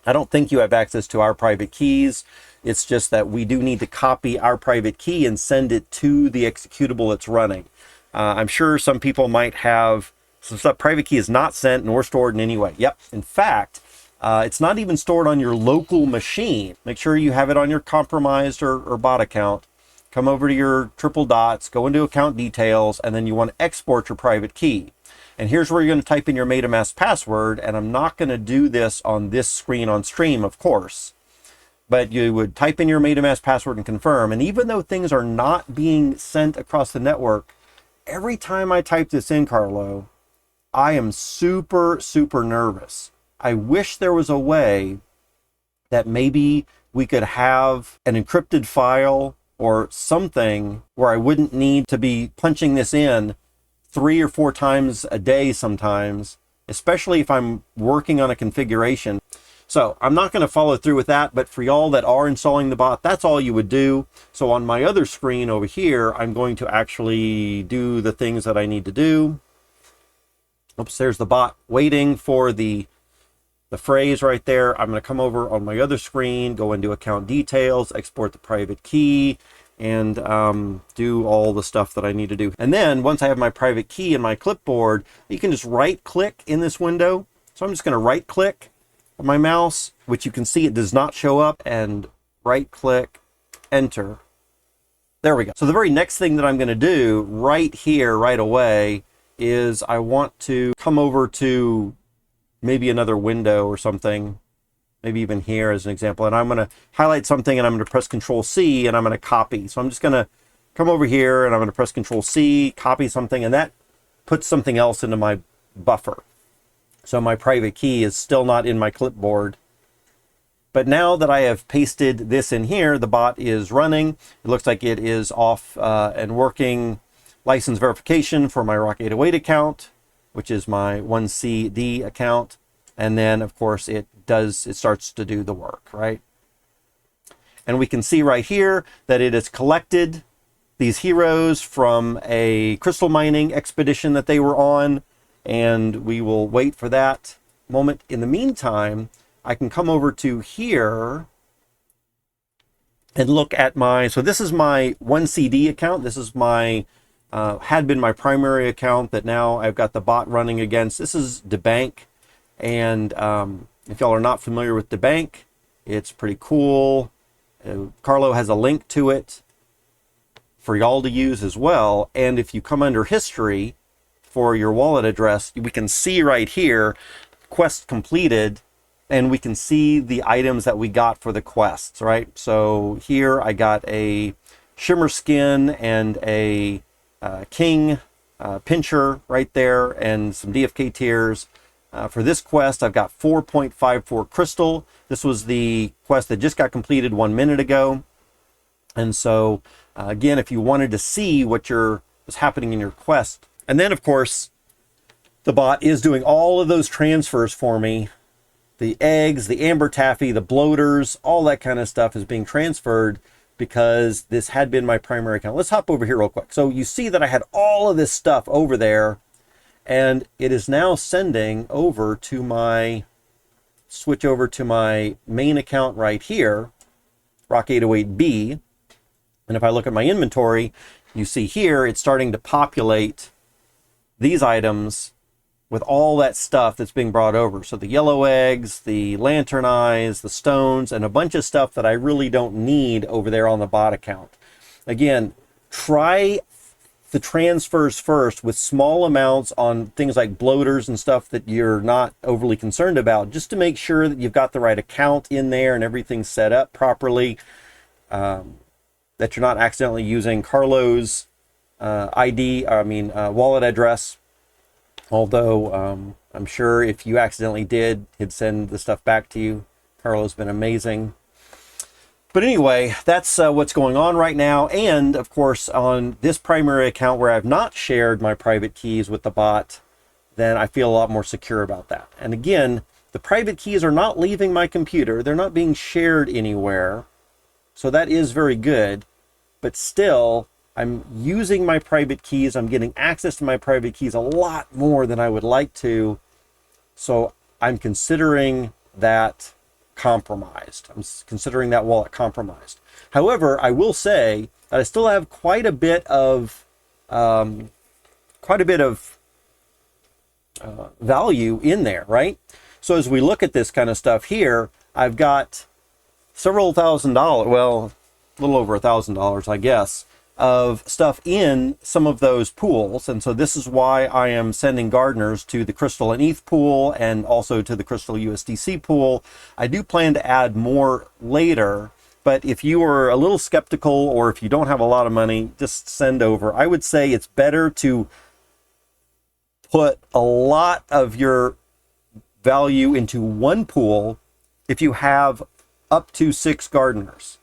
I don't think you have access to our private keys. It's just that we do need to copy our private key and send it to the executable it's running. I'm sure some people might have some stuff. Private key is not sent nor stored in any way. Yep. In fact, it's not even stored on your local machine. Make sure you have it on your compromised or bot account. Come over to your triple dots, go into account details, and then you want to export your private key. And here's where you're going to type in your MetaMask password, and I'm not going to do this on this screen on stream, of course. But you would type in your MetaMask password and confirm. And even though things are not being sent across the network, every time I type this in, Carlo, I am super, super nervous. I wish there was a way that maybe we could have an encrypted file or something where I wouldn't need to be punching this in 3 or 4 times a day sometimes, especially if I'm working on a configuration. So I'm not going to follow through with that, but for y'all that are installing the bot, that's all you would do. So on my other screen over here, I'm going to actually do the things that I need to do. Oops, there's the bot waiting for the phrase right there. I'm going to come over on my other screen, go into account details, export the private key, and do all the stuff that I need to do. And then once I have my private key in my clipboard, you can just right click in this window. So I'm just going to right click on my mouse, which you can see it does not show up, and right click, enter. There we go. So the very next thing that I'm going to do right here, right away, is I want to come over to maybe another window or something, maybe even here as an example, and I'm going to highlight something, and I'm going to press Control C, and I'm going to copy. So I'm just going to come over here, and I'm going to press Control C, copy something, and that puts something else into my buffer. So my private key is still not in my clipboard. But now that I have pasted this in here, the bot is running. It looks like it is off and working license verification for my Rock 808 account, which is my 1CD account. And then of course it starts to do the work, right? And we can see right here that it has collected these heroes from a crystal mining expedition that they were on, and we will wait for that moment. In the meantime, I can come over to here and look at my, so this is my 1CD account. This is my had been my primary account that now I've got the bot running against. This is DeBank, and if y'all are not familiar with DeBank, it's pretty cool. Carlo has a link to it for y'all to use as well. And if you come under history for your wallet address, we can see right here quest completed, and we can see the items that we got for the quests, right? So here I got a shimmer skin and a king pincher right there, and some DFK tiers. For this quest, I've got 4.54 crystal. This was the quest that just got completed 1 minute ago. And so again, if you wanted to see what was happening in your quest, and then of course the bot is doing all of those transfers for me. The eggs, the amber taffy, the bloaters, all that kind of stuff is being transferred because this had been my primary account. Let's hop over here real quick. So you see that I had all of this stuff over there, and it is now sending over to my, switch over to my main account right here, Rock 808B. And if I look at my inventory, you see here, it's starting to populate these items with all that stuff that's being brought over. So the yellow eggs, the lantern eyes, the stones, and a bunch of stuff that I really don't need over there on the bot account. again, try the transfers first with small amounts on things like bloaters and stuff that you're not overly concerned about, just to make sure that you've got the right account in there and everything's set up properly, that you're not accidentally using Carlo's wallet address. Although I'm sure if you accidentally did, he'd send the stuff back to you. Carlo's been amazing. But anyway, that's what's going on right now. And of course, on this primary account where I've not shared my private keys with the bot, then I feel a lot more secure about that. And again, the private keys are not leaving my computer. They're not being shared anywhere. So that is very good. But still, I'm using my private keys. I'm getting access to my private keys a lot more than I would like to. So I'm considering that compromised. I'm considering that wallet compromised. However, I will say that I still have quite a bit of value in there, right? So as we look at this kind of stuff here, I've got several $1,000s, well, a little over $1,000, I guess, of stuff in some of those pools. And so this is why I am sending gardeners to the Crystal and ETH pool and also to the Crystal USDC pool. I do plan to add more later, but if you are a little skeptical or if you don't have a lot of money, just send over. I would say it's better to put a lot of your value into one pool if you have up to 6 gardeners.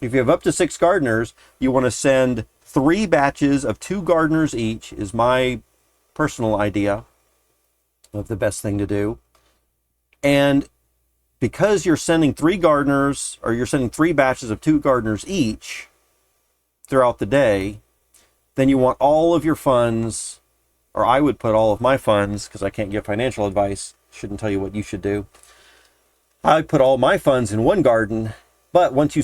If you have up to 6 gardeners, you want to send 3 batches of 2 gardeners each, is my personal idea of the best thing to do. And because you're sending 3 gardeners, or you're sending 3 batches of 2 gardeners each throughout the day, then you want all of your funds, or I would put all of my funds, because I can't give financial advice, shouldn't tell you what you should do. I put all my funds in one garden. But once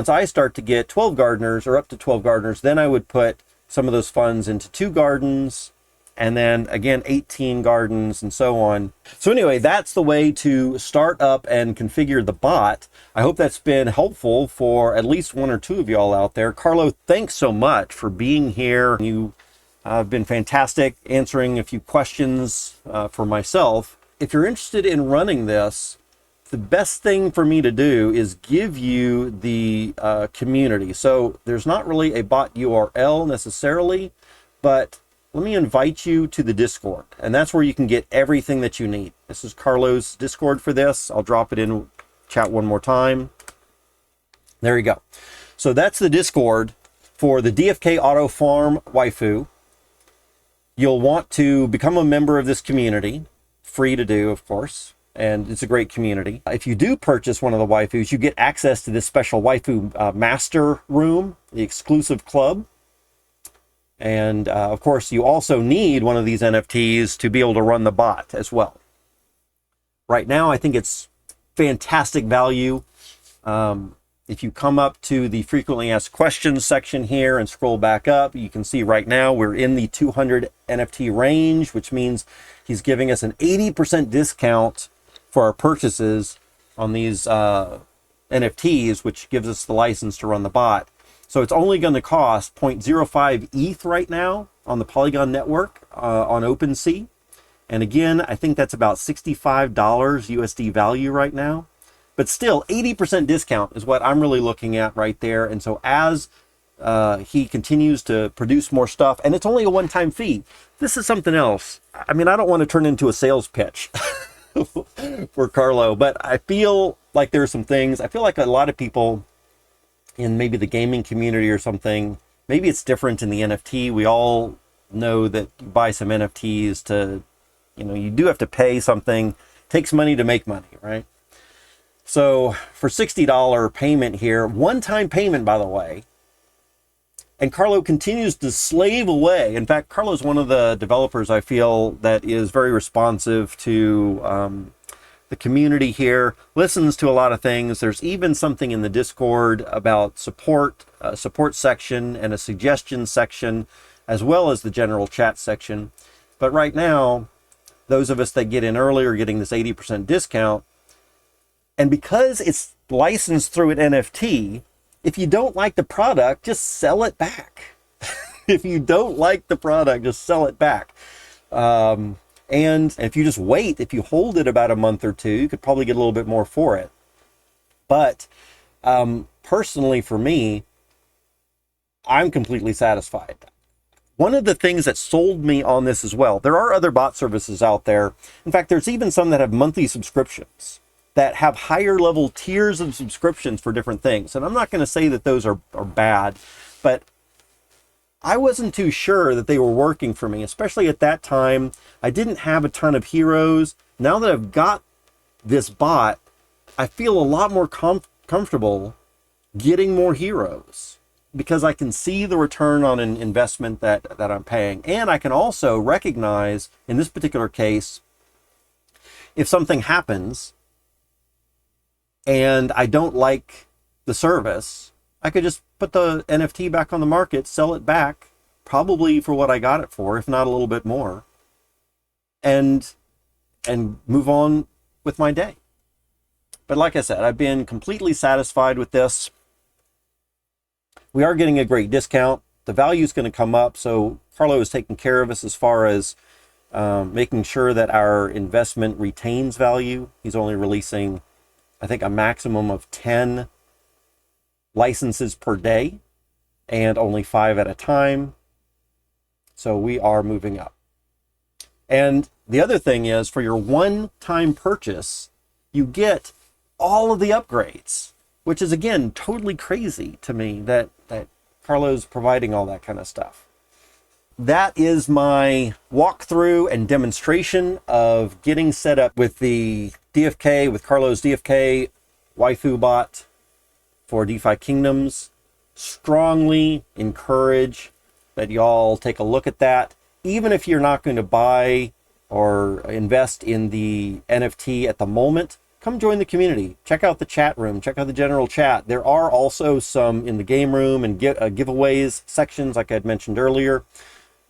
I start to get 12 gardeners or up to 12 gardeners, then I would put some of those funds into 2 gardens, and then again 18 gardens and so on. So anyway, that's the way to start up and configure the bot. I hope that's been helpful for at least 1 or 2 of y'all out there. Carlo, thanks so much for being here. You have been fantastic answering a few questions for myself. If you're interested in running this, the best thing for me to do is give you the community. So there's not really a bot URL necessarily, but let me invite you to the Discord, and that's where you can get everything that you need. This is Carlo's Discord for this. I'll drop it in chat one more time. There you go. So that's the Discord for the DFK Auto Farm Waifu. You'll want to become a member of this community. Free to do, of course. And it's a great community. If you do purchase one of the waifus, you get access to this special waifu master room, the exclusive club. And of course, you also need one of these NFTs to be able to run the bot as well. Right now, I think it's fantastic value. If you come up to the frequently asked questions section here and scroll back up, you can see right now we're in the 200 NFT range, which means he's giving us an 80% discount for our purchases on these NFTs, which gives us the license to run the bot. So it's only going to cost 0.05 ETH right now on the Polygon network on OpenSea. And again, I think that's about $65 USD value right now. But still, 80% discount is what I'm really looking at right there. And so as he continues to produce more stuff, and it's only a one-time fee. This is something else. I mean, I don't want to turn into a sales pitch for Carlo, but I feel like there are some things. I feel like a lot of people in maybe the gaming community or something, maybe it's different in the NFT. We all know that you buy some NFTs to, you do have to pay something. It takes money to make money, right? So for $60 payment here, one-time payment, by the way, and Carlo continues to slave away. In fact, Carlo is one of the developers I feel that is very responsive to the community here, listens to a lot of things. There's even something in the Discord about support, a support section and a suggestion section, as well as the general chat section. But right now, those of us that get in early are getting this 80% discount. And because it's licensed through an NFT, if you don't like the product, just sell it back. If you don't like the product, just sell it back. And if you just wait, if you hold it about a month or two, you could probably get a little bit more for it. But personally, for me, I'm completely satisfied. One of the things that sold me on this as well, there are other bot services out there. In fact, there's even some that have monthly subscriptions that have higher level tiers of subscriptions for different things. And I'm not going to say that those are bad, but I wasn't too sure that they were working for me, especially at that time. I didn't have a ton of heroes. Now that I've got this bot, I feel a lot more comfortable getting more heroes because I can see the return on an investment that I'm paying. And I can also recognize, in this particular case, if something happens and I don't like the service, I could just put the NFT back on the market, sell it back, probably for what I got it for, if not a little bit more, and move on with my day. But like I said, I've been completely satisfied with this. We are getting a great discount. The value is going to come up, so Carlo is taking care of us as far as making sure that our investment retains value. He's only releasing, I think, a maximum of 10 licenses per day and only 5 at a time. So we are moving up. And the other thing is, for your one-time purchase, you get all of the upgrades, which is, again, totally crazy to me that Carlo's providing all that kind of stuff. That is my walkthrough and demonstration of getting set up with the DFK, with Carlo's DFK Waifu bot for DeFi Kingdoms. Strongly encourage that y'all take a look at that. Even if you're not going to buy or invest in the NFT at the moment, come join the community. Check out the chat room. Check out the general chat. There are also some in the game room and giveaways sections, like I had mentioned earlier.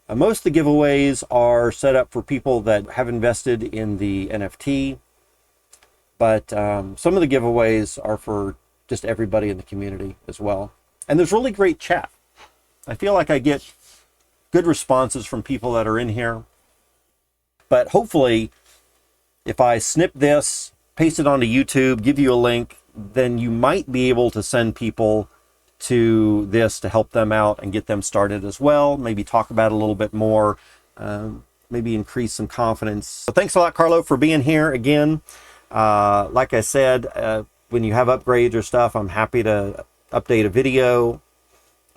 Most of the giveaways are set up for people that have invested in the NFT, but some of the giveaways are for just everybody in the community as well. And there's really great chat. I feel like I get good responses from people that are in here. But hopefully, if I snip this, paste it onto YouTube, give you a link, then you might be able to send people to this to help them out and get them started as well. Maybe talk about it a little bit more, maybe increase some confidence. So thanks a lot, Carlo, for being here again. Like I said, when you have upgrades or stuff, I'm happy to update a video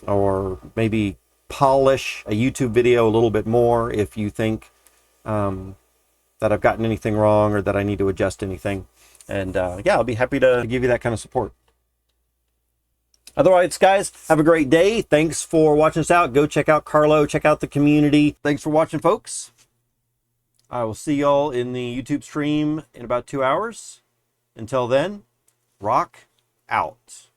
or maybe polish a YouTube video a little bit more if you think that I've gotten anything wrong or that I need to adjust anything. And yeah, I'll be happy to give you that kind of support. Otherwise, guys, have a great day. Thanks for watching us out. Go check out Carlo, check out the community. Thanks for watching, folks. I will see y'all in the YouTube stream in about 2 hours. Until then, rock out.